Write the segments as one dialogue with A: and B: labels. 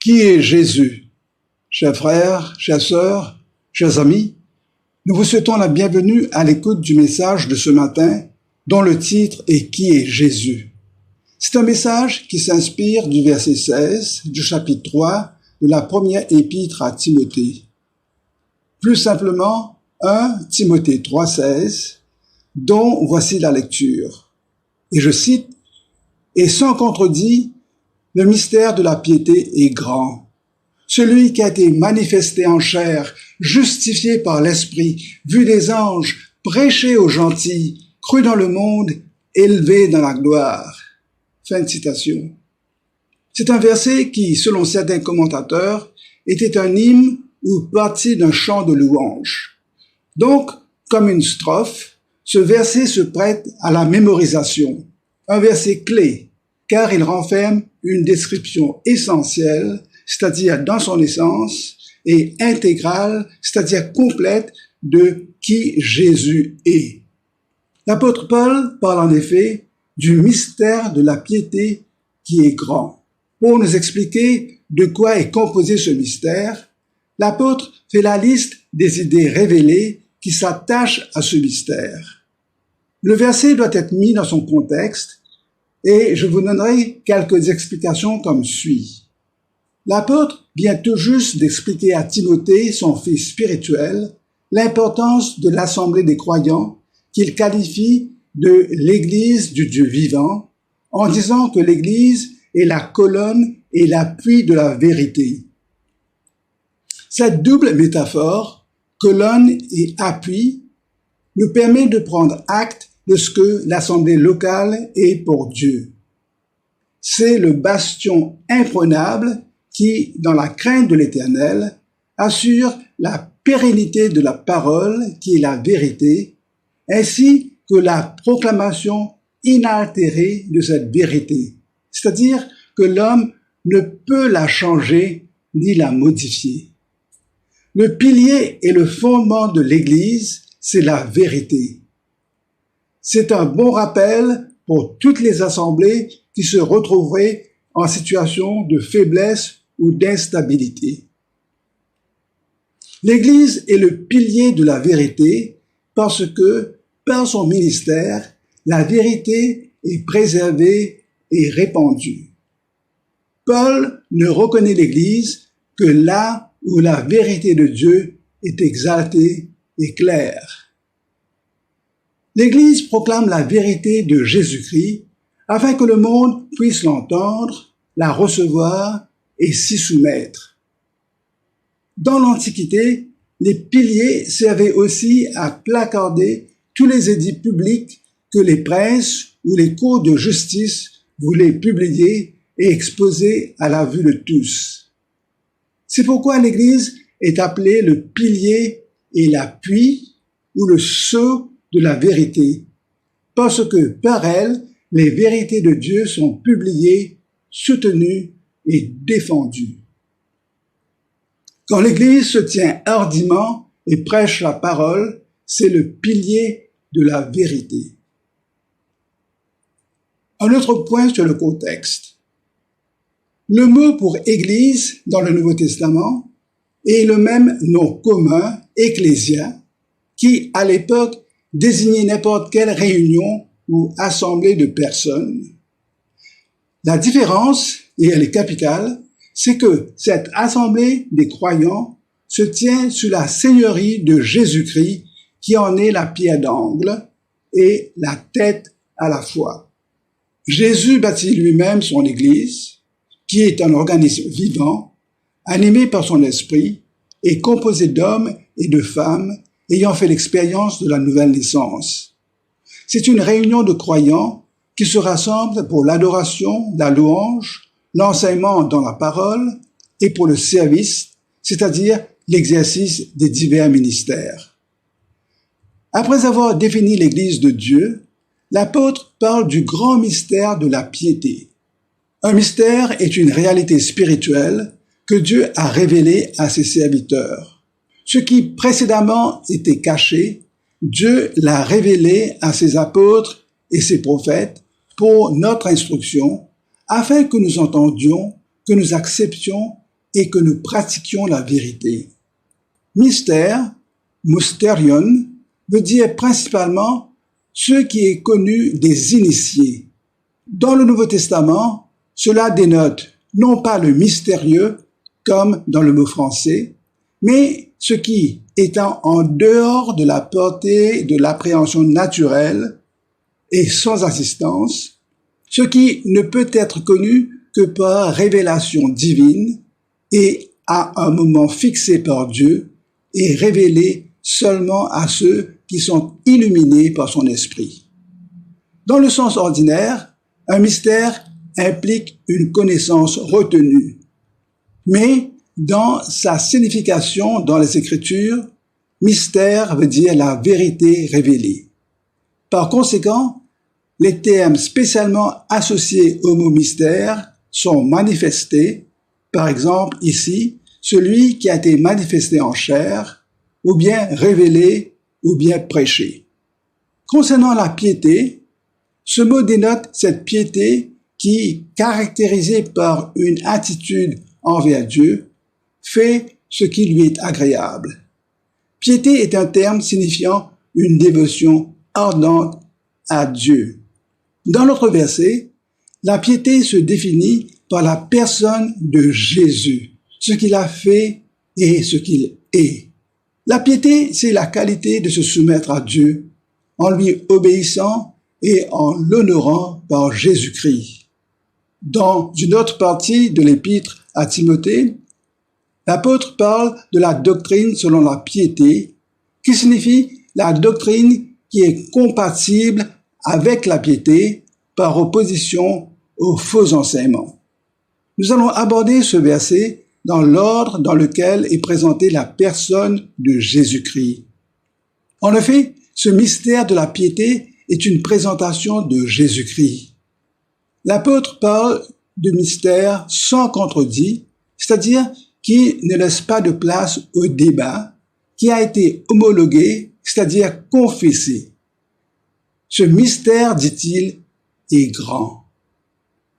A: Qui est Jésus? Chers frères, chères sœurs, chers amis, nous vous souhaitons la bienvenue à l'écoute du message de ce matin dont le titre est « Qui est Jésus ?» C'est un message qui s'inspire du verset 16 du chapitre 3 de la première épître à Timothée. Plus simplement, 1 Timothée 3,16, dont voici la lecture. Et je cite, « Et sans contredit, le mystère de la piété est grand. Celui qui a été manifesté en chair, justifié par l'Esprit, vu des anges, prêché aux gentils, cru dans le monde, élevé dans la gloire. » Fin de citation. C'est un verset qui, selon certains commentateurs, était un hymne ou partie d'un chant de louange. Donc, comme une strophe, ce verset se prête à la mémorisation, un verset clé, car il renferme une description essentielle, c'est-à-dire dans son essence, et intégrale, c'est-à-dire complète, de qui Jésus est. L'apôtre Paul parle en effet du mystère de la piété qui est grand. Pour nous expliquer de quoi est composé ce mystère, l'apôtre fait la liste des idées révélées qui s'attachent à ce mystère. Le verset doit être mis dans son contexte et je vous donnerai quelques explications comme suit. L'apôtre vient tout juste d'expliquer à Timothée, son fils spirituel, l'importance de l'assemblée des croyants qu'il qualifie de l'Église du Dieu vivant, en disant que l'Église est la colonne et l'appui de la vérité. Cette double métaphore, colonne et appui, nous permet de prendre acte de ce que l'assemblée locale est pour Dieu. C'est le bastion imprenable qui, dans la crainte de l'Éternel, assure la pérennité de la parole qui est la vérité, ainsi que la proclamation inaltérée de cette vérité, c'est-à-dire que l'homme ne peut la changer ni la modifier. Le pilier et le fondement de l'Église, c'est la vérité. C'est un bon rappel pour toutes les assemblées qui se retrouveraient en situation de faiblesse ou d'instabilité. L'Église est le pilier de la vérité parce que, par son ministère, la vérité est préservée et répandue. Paul ne reconnaît l'Église que là où la vérité de Dieu est exaltée et claire. L'Église proclame la vérité de Jésus-Christ afin que le monde puisse l'entendre, la recevoir et s'y soumettre. Dans l'Antiquité, les piliers servaient aussi à placarder tous les édits publics que les princes ou les cours de justice voulaient publier et exposer à la vue de tous. C'est pourquoi l'Église est appelée le pilier et l'appui ou le sceau de la vérité, parce que par elle, les vérités de Dieu sont publiées, soutenues et défendues. Quand l'Église se tient hardiment et prêche la parole, c'est le pilier de la vérité. Un autre point sur le contexte. Le mot pour Église dans le Nouveau Testament est le même nom commun, ecclésia, qui, à l'époque, désignait n'importe quelle réunion ou assemblée de personnes. La différence, et elle est capitale, c'est que cette assemblée des croyants se tient sous la seigneurie de Jésus-Christ, qui en est la pierre d'angle et la tête à la fois. Jésus bâtit lui-même son Église, qui est un organisme vivant, animé par son esprit et composé d'hommes et de femmes ayant fait l'expérience de la nouvelle naissance. C'est une réunion de croyants qui se rassemblent pour l'adoration, la louange, l'enseignement dans la parole et pour le service, c'est-à-dire l'exercice des divers ministères. Après avoir défini l'Église de Dieu, l'apôtre parle du grand mystère de la piété. Un mystère est une réalité spirituelle que Dieu a révélée à ses serviteurs. Ce qui précédemment était caché, Dieu l'a révélé à ses apôtres et ses prophètes pour notre instruction, afin que nous entendions, que nous acceptions et que nous pratiquions la vérité. Mystère, mysterion, veut dire principalement ce qui est connu des initiés. Dans le Nouveau Testament, cela dénote non pas le mystérieux, comme dans le mot français, mais ce qui, étant en dehors de la portée de l'appréhension naturelle et sans assistance, ce qui ne peut être connu que par révélation divine et à un moment fixé par Dieu et révélé seulement à ceux qui sont illuminés par son esprit. Dans le sens ordinaire, un mystère implique une connaissance retenue. Mais dans sa signification dans les Écritures, mystère veut dire la vérité révélée. Par conséquent, les termes spécialement associés au mot mystère sont manifestés, par exemple ici, celui qui a été manifesté en chair, ou bien révélé, ou bien prêché. Concernant la piété, ce mot dénote cette piété qui, caractérisée par une attitude envers Dieu, fait ce qui lui est agréable. Piété est un terme signifiant une dévotion ardente à Dieu. Dans l'autre verset, la piété se définit par la personne de Jésus, ce qu'il a fait et ce qu'il est. La piété, c'est la qualité de se soumettre à Dieu en lui obéissant et en l'honorant par Jésus-Christ. Dans une autre partie de l'épître à Timothée, l'apôtre parle de la doctrine selon la piété, qui signifie la doctrine qui est compatible avec la piété par opposition aux faux enseignements. Nous allons aborder ce verset dans l'ordre dans lequel est présentée la personne de Jésus-Christ. En effet, ce mystère de la piété est une présentation de Jésus-Christ. L'apôtre parle de mystère sans contredit, c'est-à-dire qui ne laisse pas de place au débat, qui a été homologué, c'est-à-dire confessé. Ce mystère, dit-il, est grand.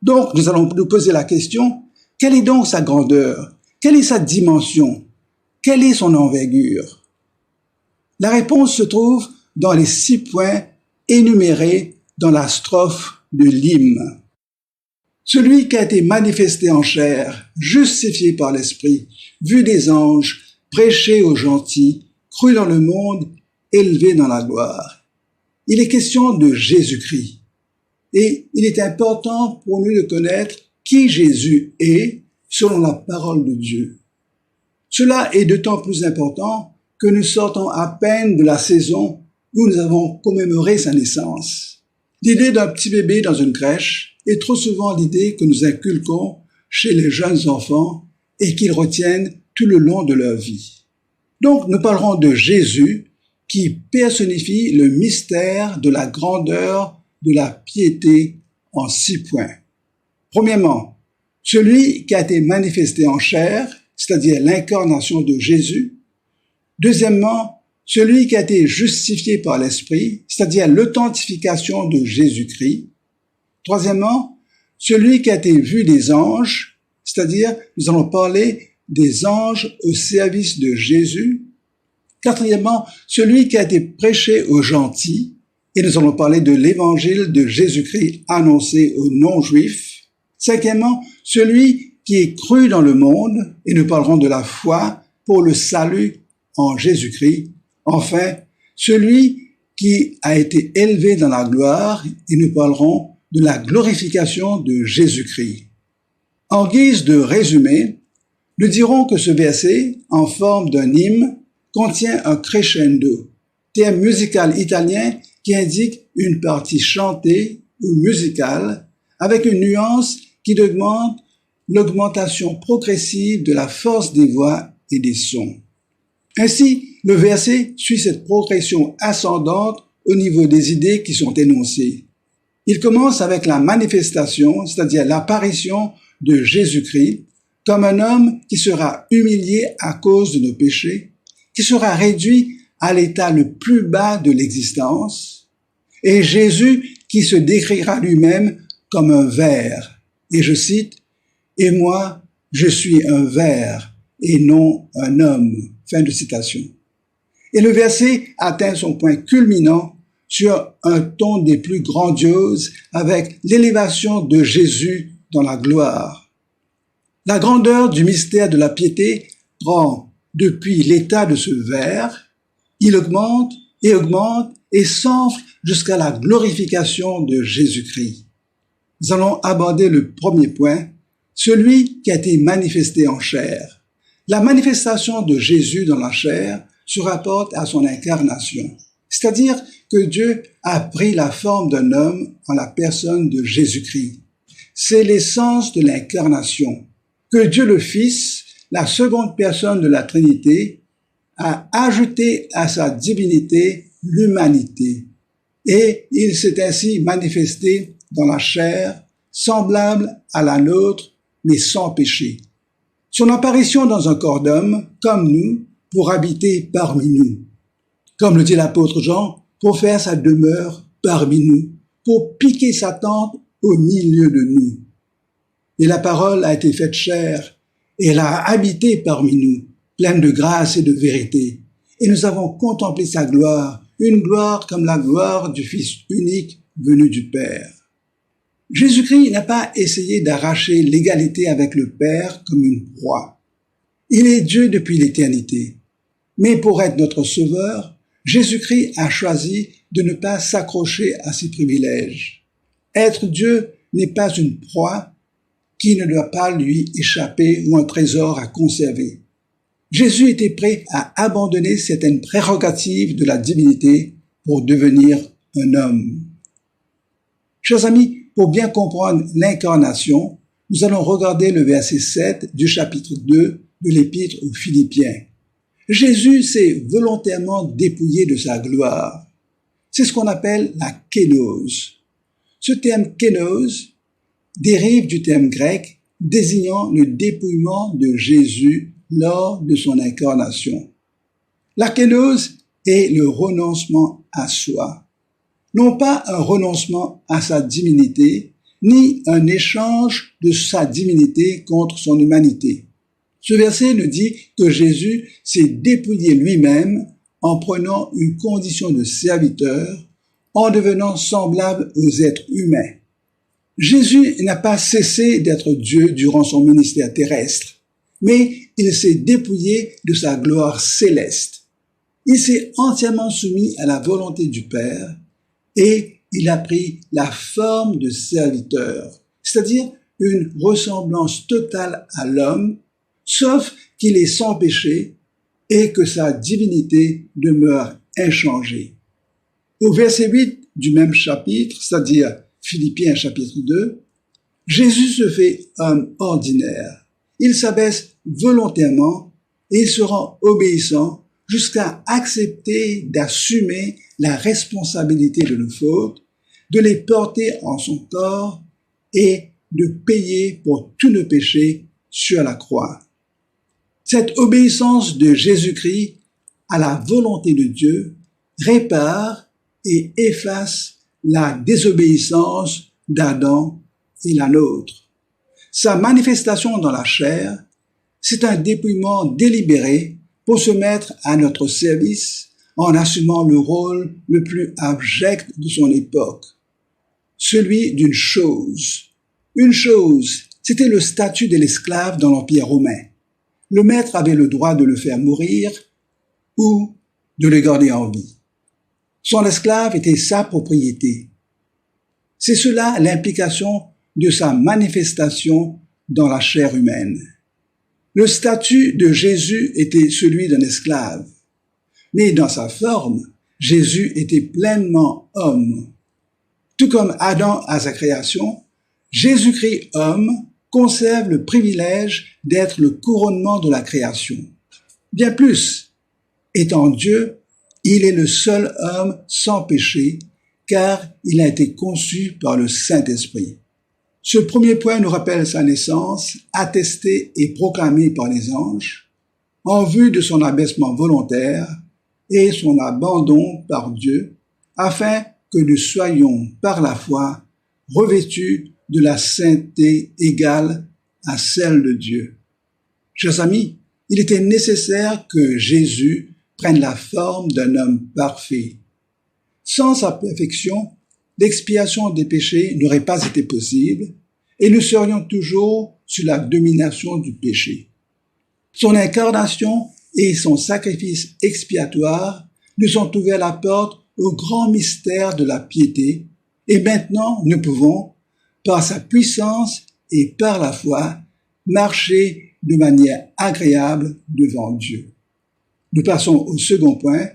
A: Donc, nous allons nous poser la question, quelle est donc sa grandeur? Quelle est sa dimension? Quelle est son envergure? La réponse se trouve dans les 6 points énumérés dans la strophe de l'hymne. Celui qui a été manifesté en chair, justifié par l'Esprit, vu des anges, prêché aux gentils, cru dans le monde, élevé dans la gloire. Il est question de Jésus-Christ. Et il est important pour nous de connaître qui Jésus est selon la parole de Dieu. Cela est d'autant plus important que nous sortons à peine de la saison où nous avons commémoré sa naissance. L'idée d'un petit bébé dans une crèche est trop souvent l'idée que nous inculquons chez les jeunes enfants et qu'ils retiennent tout le long de leur vie. Donc nous parlerons de Jésus qui personnifie le mystère de la grandeur de la piété en 6 points. Premièrement, celui qui a été manifesté en chair, c'est-à-dire l'incarnation de Jésus. Deuxièmement, celui qui a été justifié par l'Esprit, c'est-à-dire l'authentification de Jésus-Christ. Troisièmement, celui qui a été vu des anges, c'est-à-dire nous allons parler des anges au service de Jésus. Quatrièmement, celui qui a été prêché aux gentils, et nous allons parler de l'évangile de Jésus-Christ annoncé aux non-juifs. Cinquièmement, celui qui est cru dans le monde, et nous parlerons de la foi pour le salut en Jésus-Christ. Enfin, celui qui a été élevé dans la gloire, et nous parlerons de la glorification de Jésus-Christ. En guise de résumé, nous dirons que ce verset, en forme d'un hymne, contient un crescendo, terme musical italien qui indique une partie chantée ou musicale, avec une nuance qui demande l'augmentation progressive de la force des voix et des sons. Ainsi, le verset suit cette progression ascendante au niveau des idées qui sont énoncées. Il commence avec la manifestation, c'est-à-dire l'apparition de Jésus-Christ, comme un homme qui sera humilié à cause de nos péchés, qui sera réduit à l'état le plus bas de l'existence, et Jésus qui se décrira lui-même comme un ver. Et je cite, « Et moi, Je suis un ver et non un homme. » Fin de citation. Et le verset atteint son point culminant sur un ton des plus grandioses avec l'élévation de Jésus dans la gloire. La grandeur du mystère de la piété prend depuis l'état de ce ver, il augmente et s'enfle jusqu'à la glorification de Jésus-Christ. Nous allons aborder le premier point, celui qui a été manifesté en chair. La manifestation de Jésus dans la chair se rapporte à son incarnation, c'est-à-dire que Dieu a pris la forme d'un homme en la personne de Jésus-Christ. C'est l'essence de l'incarnation, que Dieu le Fils, la seconde personne de la Trinité, a ajouté à sa divinité l'humanité. Et il s'est ainsi manifesté dans la chair, semblable à la nôtre, mais sans péché. Son apparition dans un corps d'homme, comme nous, pour habiter parmi nous. Comme le dit l'apôtre Jean, pour faire sa demeure parmi nous, pour piquer sa tente au milieu de nous. Et la parole a été faite chair, et elle a habité parmi nous, pleine de grâce et de vérité. Et nous avons contemplé sa gloire, une gloire comme la gloire du Fils unique venu du Père. Jésus-Christ n'a pas essayé d'arracher l'égalité avec le Père comme une proie. Il est Dieu depuis l'éternité. Mais pour être notre Sauveur, Jésus-Christ a choisi de ne pas s'accrocher à ses privilèges. Être Dieu n'est pas une proie qui ne doit pas lui échapper ou un trésor à conserver. Jésus était prêt à abandonner certaines prérogatives de la divinité pour devenir un homme. Chers amis, pour bien comprendre l'incarnation, nous allons regarder le verset 7 du chapitre 2 de l'Épître aux Philippiens. Jésus s'est volontairement dépouillé de sa gloire. C'est ce qu'on appelle la kénose. Ce terme kénose dérive du terme grec désignant le dépouillement de Jésus lors de son incarnation. La kénose est le renoncement à soi. Non pas un renoncement à sa divinité, ni un échange de sa divinité contre son humanité. Ce verset nous dit que Jésus s'est dépouillé lui-même en prenant une condition de serviteur, en devenant semblable aux êtres humains. Jésus n'a pas cessé d'être Dieu durant son ministère terrestre, mais il s'est dépouillé de sa gloire céleste. Il s'est entièrement soumis à la volonté du Père et il a pris la forme de serviteur, c'est-à-dire une ressemblance totale à l'homme, sauf qu'il est sans péché et que sa divinité demeure inchangée. Au verset 8 du même chapitre, c'est-à-dire Philippiens chapitre 2, Jésus se fait homme ordinaire. Il s'abaisse volontairement et il se rend obéissant jusqu'à accepter d'assumer la responsabilité de nos fautes, de les porter en son corps et de payer pour tous nos péchés sur la croix. Cette obéissance de Jésus-Christ à la volonté de Dieu répare et efface la désobéissance d'Adam et la nôtre. Sa manifestation dans la chair, c'est un dépouillement délibéré pour se mettre à notre service en assumant le rôle le plus abject de son époque, celui d'une chose. Une chose, c'était le statut de l'esclave dans l'Empire romain. Le maître avait le droit de le faire mourir ou de le garder en vie. Son esclave était sa propriété. C'est cela l'implication de sa manifestation dans la chair humaine. Le statut de Jésus était celui d'un esclave, mais dans sa forme, Jésus était pleinement homme. Tout comme Adam à sa création, Jésus-Christ homme conserve le privilège d'être le couronnement de la création. Bien plus, étant Dieu, il est le seul homme sans péché, car il a été conçu par le Saint-Esprit. Ce premier point nous rappelle sa naissance, attestée et proclamée par les anges, en vue de son abaissement volontaire et son abandon par Dieu, afin que nous soyons par la foi revêtus de la sainteté égale à celle de Dieu. Chers amis, il était nécessaire que Jésus prenne la forme d'un homme parfait. Sans sa perfection, l'expiation des péchés n'aurait pas été possible et nous serions toujours sous la domination du péché. Son incarnation et son sacrifice expiatoire nous ont ouvert la porte au grand mystère de la piété et maintenant nous pouvons, par sa puissance et par la foi, marcher de manière agréable devant Dieu. Nous passons au second point,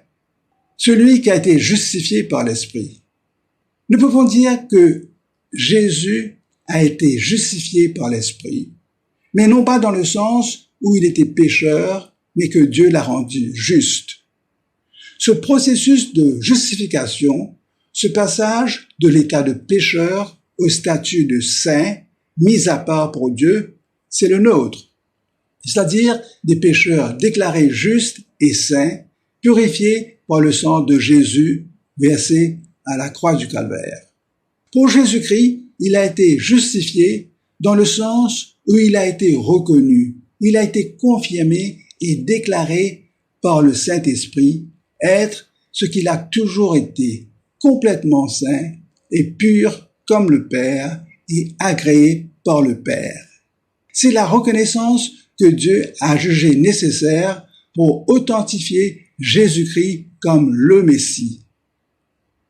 A: celui qui a été justifié par l'Esprit. Nous pouvons dire que Jésus a été justifié par l'Esprit, mais non pas dans le sens où il était pécheur, mais que Dieu l'a rendu juste. Ce processus de justification, ce passage de l'état de pécheur au statut de saint, mis à part pour Dieu, c'est le nôtre, c'est-à-dire des pécheurs déclarés justes et saints, purifiés par le sang de Jésus versé à la croix du Calvaire. Pour Jésus-Christ, il a été justifié dans le sens où il a été reconnu, il a été confirmé et déclaré par le Saint-Esprit être ce qu'il a toujours été, complètement saint et pur comme le Père et agréé par le Père. C'est la reconnaissance que Dieu a jugée nécessaire pour authentifier Jésus-Christ comme le Messie.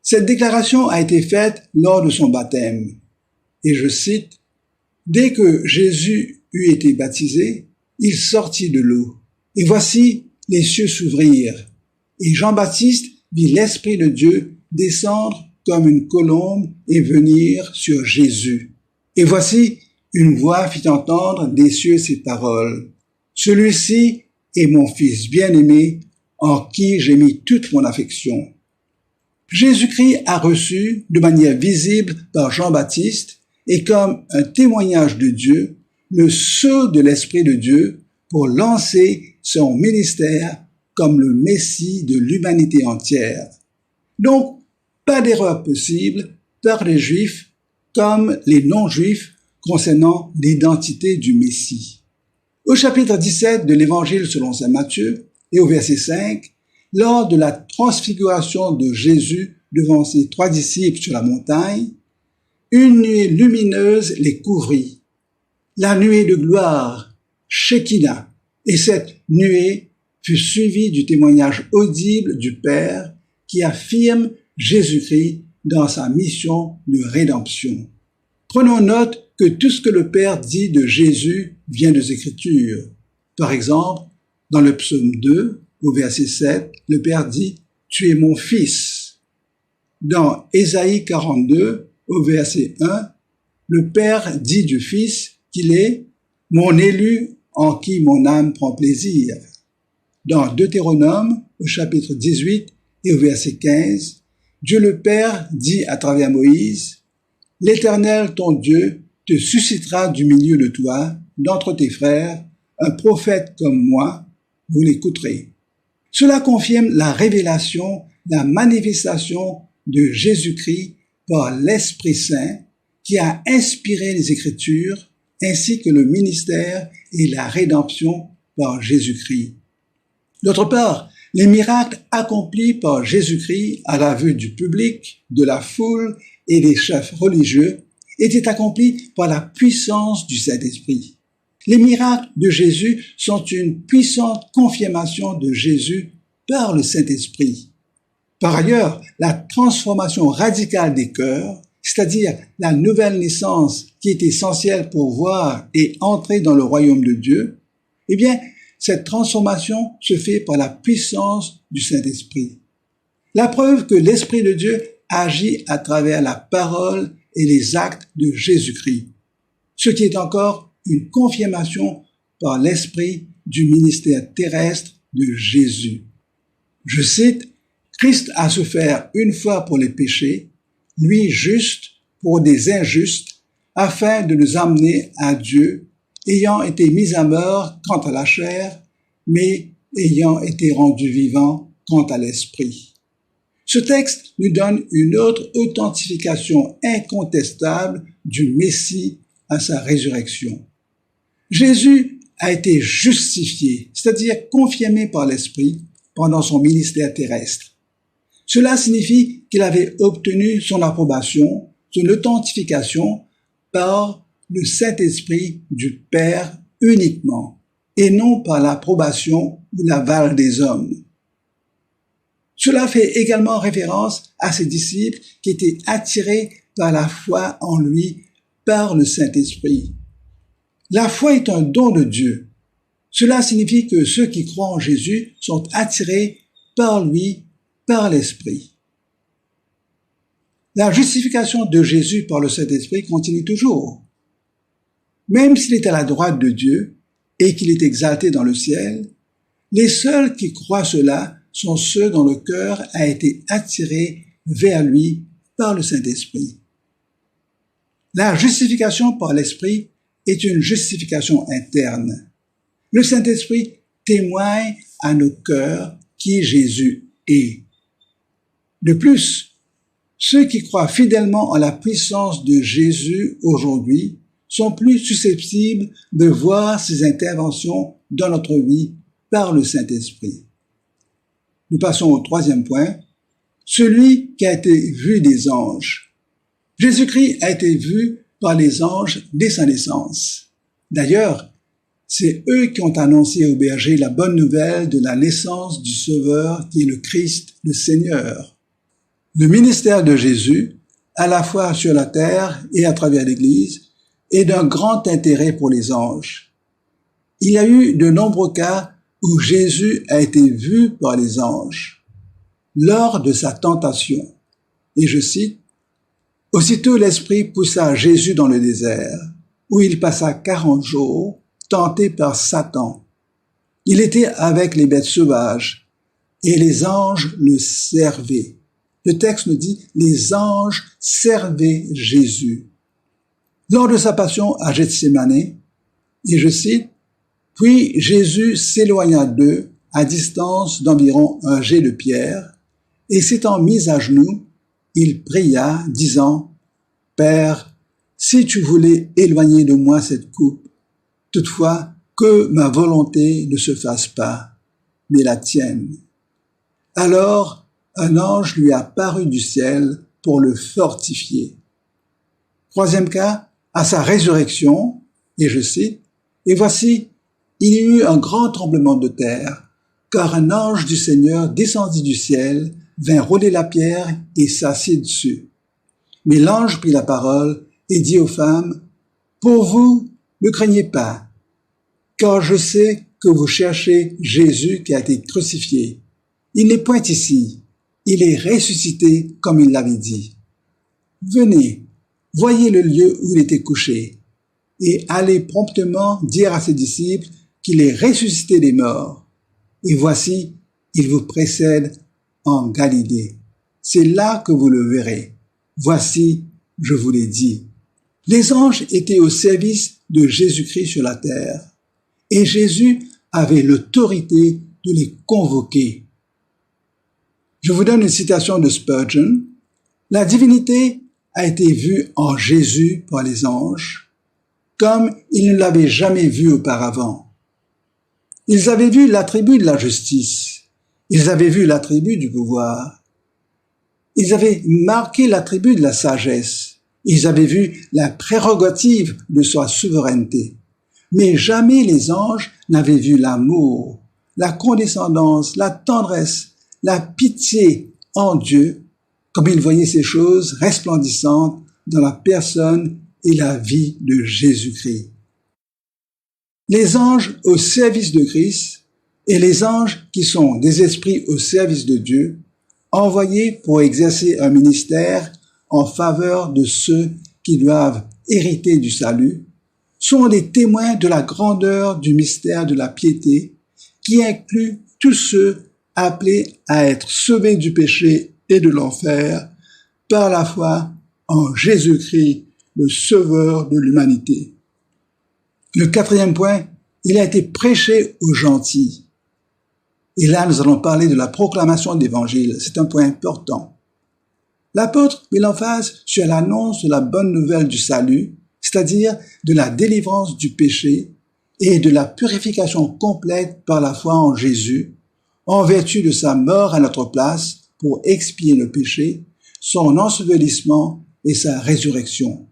A: Cette déclaration a été faite lors de son baptême. Et je cite, « Dès que Jésus eut été baptisé, il sortit de l'eau. Et voici, les cieux s'ouvrirent. Et Jean-Baptiste vit l'Esprit de Dieu descendre comme une colombe et venir sur Jésus. Et voici, une voix fit entendre des cieux ces paroles. Celui-ci est mon Fils bien-aimé, en qui j'ai mis toute mon affection. » Jésus-Christ a reçu de manière visible par Jean-Baptiste et comme un témoignage de Dieu, le sceau de l'Esprit de Dieu pour lancer son ministère comme le Messie de l'humanité entière. Donc, pas d'erreur possible par les Juifs comme les non-Juifs concernant l'identité du Messie. Au chapitre 17 de l'Évangile selon saint Matthieu et au verset 5, lors de la transfiguration de Jésus devant ses 3 disciples sur la montagne, une nuée lumineuse les couvrit, la nuée de gloire, Shekinah, et cette nuée fut suivie du témoignage audible du Père qui affirme Jésus-Christ dans sa mission de rédemption. Prenons note que tout ce que le Père dit de Jésus vient des Écritures. Par exemple, dans le psaume 2, au verset 7, le Père dit « Tu es mon Fils ». Dans Ésaïe 42, au verset 1, le Père dit du Fils qu'il est « mon élu en qui mon âme prend plaisir ». Dans Deutéronome, au chapitre 18 et au verset 15, Dieu le Père dit à travers Moïse « L'Éternel, ton Dieu, te suscitera du milieu de toi, d'entre tes frères, un prophète comme moi, vous l'écouterez. » Cela confirme la révélation, la manifestation de Jésus-Christ par l'Esprit Saint qui a inspiré les Écritures ainsi que le ministère et la rédemption par Jésus-Christ. D'autre part, les miracles accomplis par Jésus-Christ à la vue du public, de la foule et des chefs religieux étaient accomplis par la puissance du Saint-Esprit. Les miracles de Jésus sont une puissante confirmation de Jésus par le Saint-Esprit. Par ailleurs, la transformation radicale des cœurs, c'est-à-dire la nouvelle naissance qui est essentielle pour voir et entrer dans le royaume de Dieu, eh bien, cette transformation se fait par la puissance du Saint-Esprit. La preuve que l'Esprit de Dieu agit à travers la parole et les actes de Jésus-Christ, ce qui est encore une confirmation par l'Esprit du ministère terrestre de Jésus. Je cite, « Christ a souffert une fois pour les péchés, lui juste pour des injustes, afin de nous amener à Dieu, ayant été mis à mort quant à la chair, mais ayant été rendu vivant quant à l'esprit. » Ce texte nous donne une autre authentification incontestable du Messie à sa résurrection. Jésus a été justifié, c'est-à-dire confirmé par l'Esprit pendant son ministère terrestre. Cela signifie qu'il avait obtenu son approbation, son authentification par le Saint-Esprit du Père uniquement, et non par l'approbation ou l'aval des hommes. Cela fait également référence à ses disciples qui étaient attirés par la foi en lui par le Saint-Esprit. La foi est un don de Dieu. Cela signifie que ceux qui croient en Jésus sont attirés par lui, par l'Esprit. La justification de Jésus par le Saint-Esprit continue toujours. Même s'il est à la droite de Dieu et qu'il est exalté dans le ciel, les seuls qui croient cela sont ceux dont le cœur a été attiré vers lui par le Saint-Esprit. La justification par l'Esprit est une justification interne. Le Saint-Esprit témoigne à nos cœurs qui Jésus est. De plus, ceux qui croient fidèlement en la puissance de Jésus aujourd'hui sont plus susceptibles de voir ses interventions dans notre vie par le Saint-Esprit. Nous passons au troisième point, celui qui a été vu des anges. Jésus-Christ a été vu par les anges dès sa naissance. D'ailleurs, c'est eux qui ont annoncé aux bergers la bonne nouvelle de la naissance du Sauveur qui est le Christ, le Seigneur. Le ministère de Jésus, à la fois sur la terre et à travers l'Église, est d'un grand intérêt pour les anges. Il y a eu de nombreux cas où Jésus a été vu par les anges lors de sa tentation. Et je cite, « Aussitôt l'Esprit poussa Jésus dans le désert, où il passa 40 jours, tenté par Satan. Il était avec les bêtes sauvages, et les anges le servaient. » Le texte nous dit « Les anges servaient Jésus. » Lors de sa passion à Gethsémane, et je cite, « Puis Jésus s'éloigna d'eux à distance d'environ un jet de pierre, et s'étant mis à genoux, il pria, disant, « Père, si tu voulais éloigner de moi cette coupe, toutefois que ma volonté ne se fasse pas, mais la tienne. » Alors un ange lui apparut du ciel pour le fortifier. Troisième cas, à sa résurrection, et je cite, « Et voici, il y eut un grand tremblement de terre, car un ange du Seigneur descendit du ciel, vint rouler la pierre et s'assit dessus. Mais l'ange prit la parole et dit aux femmes, « Pour vous, ne craignez pas, car je sais que vous cherchez Jésus qui a été crucifié. Il n'est point ici, il est ressuscité comme il l'avait dit. Venez, voyez le lieu où il était couché, et allez promptement dire à ses disciples qu'il est ressuscité des morts. Et voici, il vous précède en Galilée. C'est là que vous le verrez. Voici, je vous l'ai dit. » Les anges étaient au service de Jésus-Christ sur la terre, et Jésus avait l'autorité de les convoquer. Je vous donne une citation de Spurgeon. « La divinité a été vue en Jésus par les anges, comme ils ne l'avaient jamais vue auparavant. Ils avaient vu l'attribut de la justice, ils avaient vu l'attribut du pouvoir, ils avaient marqué l'attribut de la sagesse, ils avaient vu la prérogative de sa souveraineté. Mais jamais les anges n'avaient vu l'amour, la condescendance, la tendresse, la pitié en Dieu, comme ils voyaient ces choses resplendissantes dans la personne et la vie de Jésus-Christ. Les anges au service de Christ et les anges qui sont des esprits au service de Dieu, envoyés pour exercer un ministère en faveur de ceux qui doivent hériter du salut, sont les témoins de la grandeur du mystère de la piété qui inclut tous ceux appelés à être sauvés du péché et de l'enfer par la foi en Jésus-Christ, le Sauveur de l'humanité. Le quatrième point, il a été prêché aux gentils. Et là, nous allons parler de la proclamation de l'Évangile. C'est un point important. L'apôtre met l'emphase sur l'annonce de la bonne nouvelle du salut, c'est-à-dire de la délivrance du péché, et de la purification complète par la foi en Jésus, en vertu de sa mort à notre place pour expier nos péchés, son ensevelissement et sa résurrection.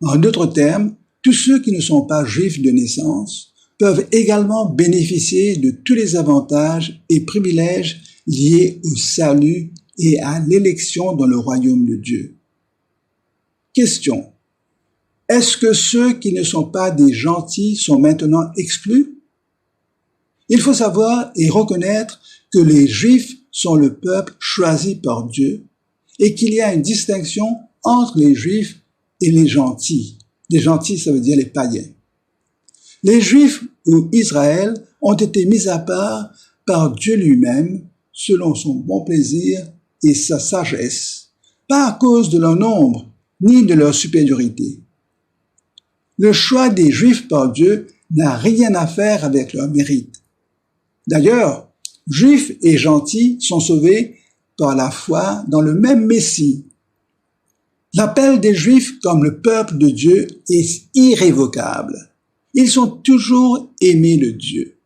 A: En d'autres termes, tous ceux qui ne sont pas juifs de naissance peuvent également bénéficier de tous les avantages et privilèges liés au salut et à l'élection dans le royaume de Dieu. Question. Est-ce que ceux qui ne sont pas des gentils sont maintenant exclus? Il faut savoir et reconnaître que les Juifs sont le peuple choisi par Dieu et qu'il y a une distinction entre les Juifs et les gentils. Les gentils, ça veut dire les païens. Les Juifs ou Israël ont été mis à part par Dieu lui-même selon son bon plaisir et sa sagesse, pas à cause de leur nombre ni de leur supériorité. Le choix des Juifs par Dieu n'a rien à faire avec leur mérite. D'ailleurs, Juifs et gentils sont sauvés par la foi dans le même Messie. L'appel des Juifs comme le peuple de Dieu est irrévocable. Ils sont toujours aimés de Dieu.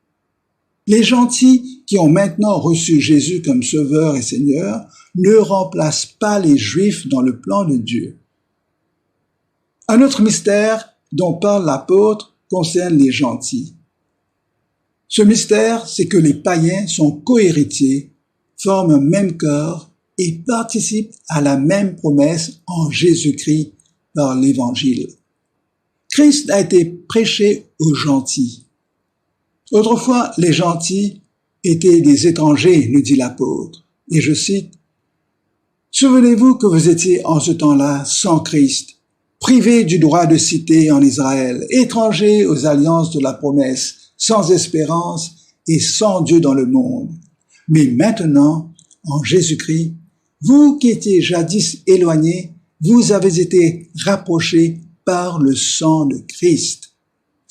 A: Les gentils qui ont maintenant reçu Jésus comme Sauveur et Seigneur ne remplacent pas les Juifs dans le plan de Dieu. Un autre mystère dont parle l'apôtre concerne les gentils. Ce mystère, c'est que les païens sont cohéritiers, forment un même corps et participent à la même promesse en Jésus-Christ par l'Évangile. Christ a été prêché aux gentils. Autrefois, les gentils étaient des étrangers, nous dit l'apôtre. Et je cite, « Souvenez-vous que vous étiez en ce temps-là sans Christ, privés du droit de cité en Israël, étrangers aux alliances de la promesse, sans espérance et sans Dieu dans le monde. Mais maintenant, en Jésus-Christ, vous qui étiez jadis éloignés, vous avez été rapprochés par le sang de Christ. »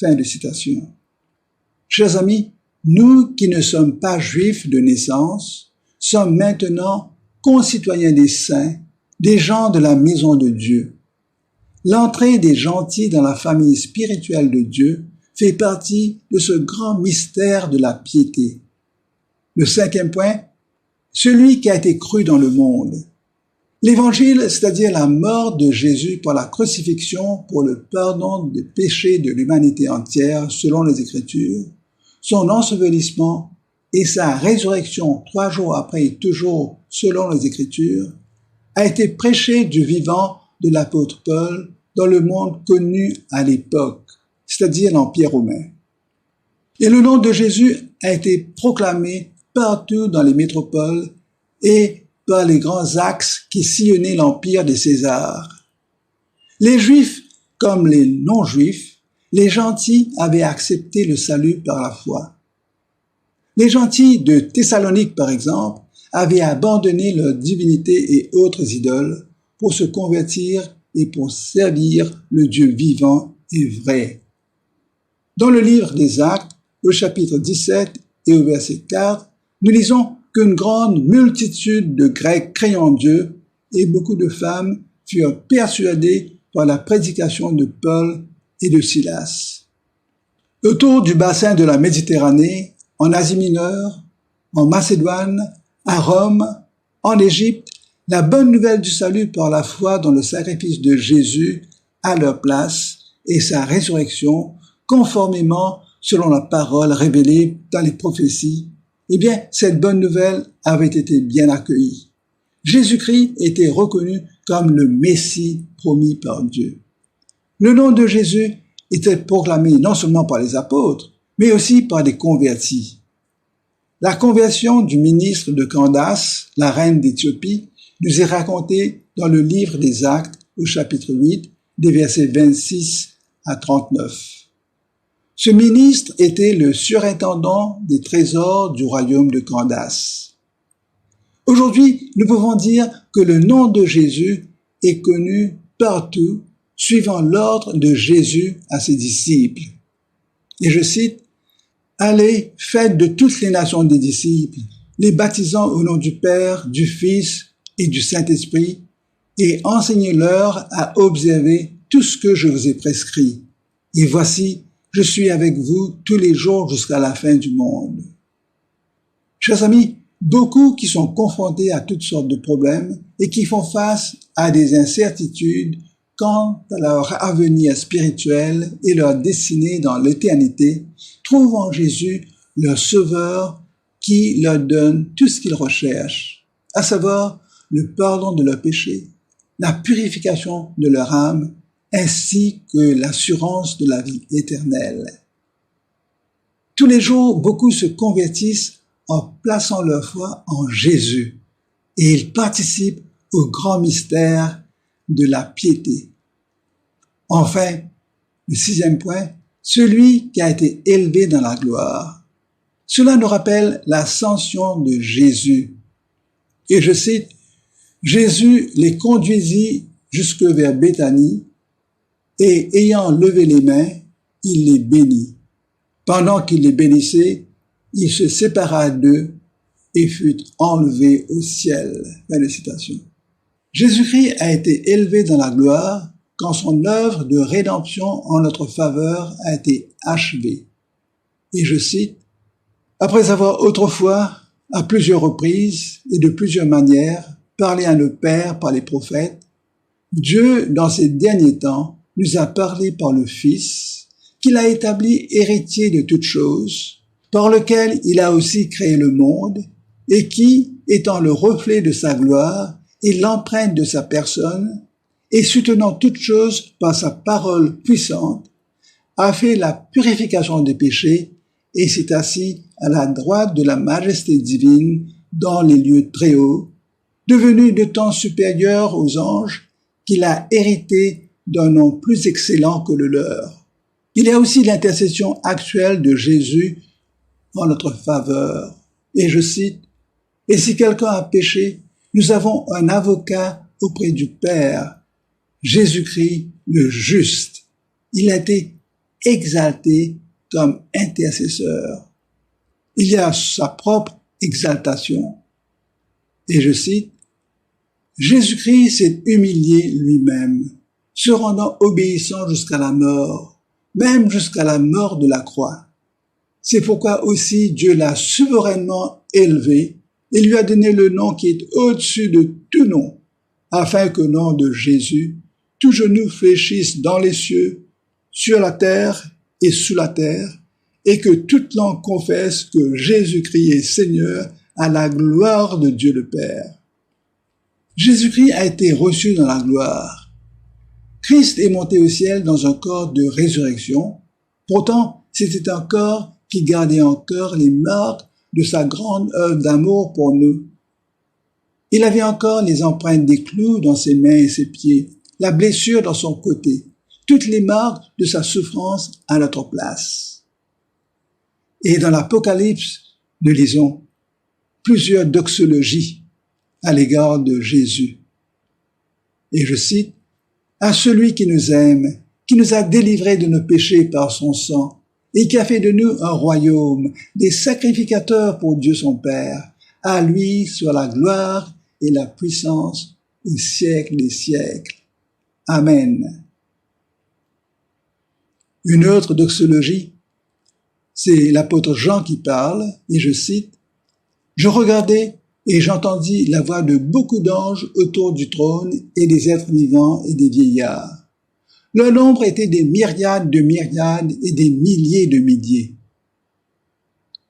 A: Fin de citation. Chers amis, nous qui ne sommes pas juifs de naissance, sommes maintenant concitoyens des saints, des gens de la maison de Dieu. L'entrée des gentils dans la famille spirituelle de Dieu fait partie de ce grand mystère de la piété. Le 5e point, celui qui a été cru dans le monde. L'évangile, c'est-à-dire la mort de Jésus par la crucifixion pour le pardon des péchés de l'humanité entière selon les Écritures, son ensevelissement et sa résurrection 3 jours après, toujours selon les Écritures, a été prêché du vivant de l'apôtre Paul dans le monde connu à l'époque, c'est-à-dire l'Empire romain. Et le nom de Jésus a été proclamé partout dans les métropoles et par les grands axes qui sillonnaient l'Empire des Césars. Les Juifs, comme les non-Juifs, les gentils avaient accepté le salut par la foi. Les gentils de Thessalonique, par exemple, avaient abandonné leur divinité et autres idoles pour se convertir et pour servir le Dieu vivant et vrai. Dans le livre des Actes, au chapitre 17 et au verset 4, nous lisons qu'une grande multitude de Grecs craignant Dieu et beaucoup de femmes furent persuadées par la prédication de Paul et de Silas. Autour du bassin de la Méditerranée, en Asie mineure, en Macédoine, à Rome, en Égypte, la bonne nouvelle du salut par la foi dans le sacrifice de Jésus à leur place et sa résurrection, conformément selon la parole révélée dans les prophéties, eh bien, cette bonne nouvelle avait été bien accueillie. Jésus-Christ était reconnu comme le Messie promis par Dieu. Le nom de Jésus était proclamé non seulement par les apôtres, mais aussi par des convertis. La conversion du ministre de Candace, la reine d'Éthiopie, nous est racontée dans le livre des Actes au chapitre 8, des versets 26 à 39. Ce ministre était le surintendant des trésors du royaume de Candace. Aujourd'hui, nous pouvons dire que le nom de Jésus est connu partout, suivant l'ordre de Jésus à ses disciples. Et je cite, « Allez, faites de toutes les nations des disciples, les baptisant au nom du Père, du Fils et du Saint-Esprit, et enseignez-leur à observer tout ce que je vous ai prescrit. Et voici, je suis avec vous tous les jours jusqu'à la fin du monde. Chers amis, beaucoup qui sont confrontés à toutes sortes de problèmes et qui font face à des incertitudes quant à leur avenir spirituel et leur destinée dans l'éternité, trouvent en Jésus leur sauveur qui leur donne tout ce qu'ils recherchent, à savoir le pardon de leurs péchés, la purification de leur âme, ainsi que l'assurance de la vie éternelle. Tous les jours, beaucoup se convertissent en plaçant leur foi en Jésus et ils participent au grand mystère de la piété. Enfin, le 6e point, celui qui a été élevé dans la gloire. Cela nous rappelle l'ascension de Jésus. Et je cite, « Jésus les conduisit jusque vers Béthanie et ayant levé les mains, il les bénit. Pendant qu'il les bénissait, il se sépara d'eux et fut enlevé au ciel. » Fin de citation. Jésus-Christ a été élevé dans la gloire quand son œuvre de rédemption en notre faveur a été achevée. Et je cite, « Après avoir autrefois, à plusieurs reprises et de plusieurs manières, parlé à nos pères par les prophètes, Dieu, dans ces derniers temps, nous a parlé par le Fils, qu'il a établi héritier de toutes choses, par lequel il a aussi créé le monde, et qui, étant le reflet de sa gloire et l'empreinte de sa personne, et soutenant toutes choses par sa parole puissante, a fait la purification des péchés et s'est assis à la droite de la majesté divine dans les lieux très hauts, devenu de temps supérieur aux anges, qu'il a hérité d'un nom plus excellent que le leur. Il y a aussi l'intercession actuelle de Jésus en notre faveur. Et je cite, « Et si quelqu'un a péché, nous avons un avocat auprès du Père, Jésus-Christ le juste. Il a été exalté comme intercesseur. » Il y a sa propre exaltation. Et je cite, « Jésus-Christ s'est humilié lui-même, se rendant obéissant jusqu'à la mort, même jusqu'à la mort de la croix. C'est pourquoi aussi Dieu l'a souverainement élevé et lui a donné le nom qui est au-dessus de tout nom, afin qu'au nom de Jésus, tout genou fléchisse dans les cieux, sur la terre et sous la terre, et que toute langue confesse que Jésus-Christ est Seigneur à la gloire de Dieu le Père. » Jésus-Christ a été reçu dans la gloire. Christ est monté au ciel dans un corps de résurrection. Pourtant, c'était un corps qui gardait encore les marques de sa grande œuvre d'amour pour nous. Il avait encore les empreintes des clous dans ses mains et ses pieds, la blessure dans son côté, toutes les marques de sa souffrance à notre place. Et dans l'Apocalypse, nous lisons plusieurs doxologies à l'égard de Jésus. Et je cite, « À celui qui nous aime, qui nous a délivrés de nos péchés par son sang, et qui a fait de nous un royaume, des sacrificateurs pour Dieu son Père, à lui soit la gloire et la puissance au siècle des siècles. Amen. » Une autre doxologie, c'est l'apôtre Jean qui parle, et je cite, « Je regardais et j'entendis la voix de beaucoup d'anges autour du trône et des êtres vivants et des vieillards. Leur nombre était des myriades de myriades et des milliers de milliers.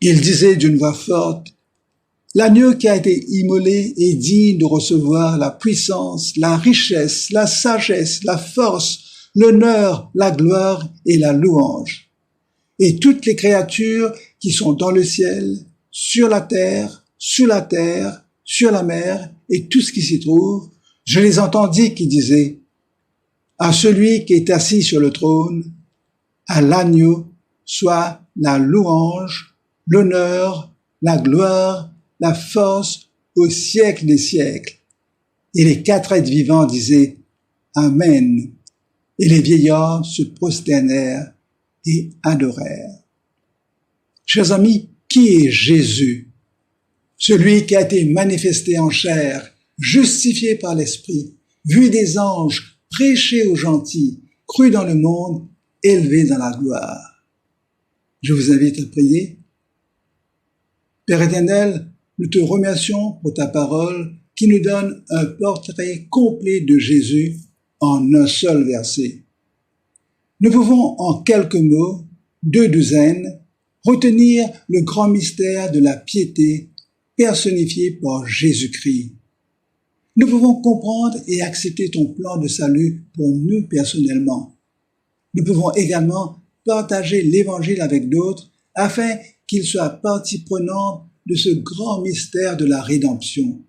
A: Ils disaient d'une voix forte, « L'agneau qui a été immolé est digne de recevoir la puissance, la richesse, la sagesse, la force, l'honneur, la gloire et la louange. Et toutes les créatures qui sont dans le ciel, sur la terre, sous la terre, sur la mer et tout ce qui s'y trouve, je les entendis qui disaient, à celui qui est assis sur le trône, à l'agneau, soit la louange, l'honneur, la gloire, la force au siècle des siècles. Et les 4 êtres vivants disaient, Amen. Et les vieillards se prosternèrent et adorèrent. Chers amis, qui est Jésus? Celui qui a été manifesté en chair, justifié par l'Esprit, vu des anges, prêché aux gentils, cru dans le monde, élevé dans la gloire. Je vous invite à prier. Père éternel, nous te remercions pour ta parole qui nous donne un portrait complet de Jésus en un seul verset. Nous pouvons en quelques mots, 2 douzaines, retenir le grand mystère de la piété personnifié par Jésus-Christ. Nous pouvons comprendre et accepter ton plan de salut pour nous personnellement. Nous pouvons également partager l'Évangile avec d'autres afin qu'ils soient partie prenante de ce grand mystère de la rédemption.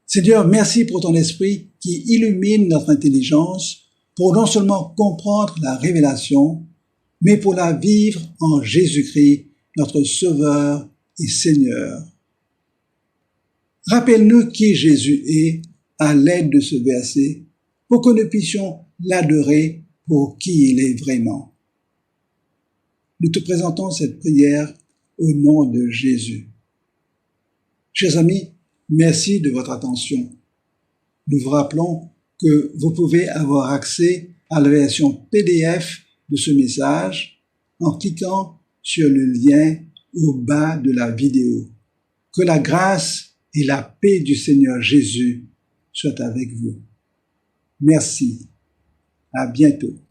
A: Seigneur, merci pour ton esprit qui illumine notre intelligence pour non seulement comprendre la révélation, mais pour la vivre en Jésus-Christ, notre Sauveur et Seigneur. Rappelle-nous qui Jésus est à l'aide de ce verset pour que nous puissions l'adorer pour qui il est vraiment. Nous te présentons cette prière au nom de Jésus. Chers amis, merci de votre attention. Nous vous rappelons que vous pouvez avoir accès à la version PDF de ce message en cliquant sur le lien au bas de la vidéo. Que la grâce et la paix du Seigneur Jésus soient avec vous. Merci. À bientôt.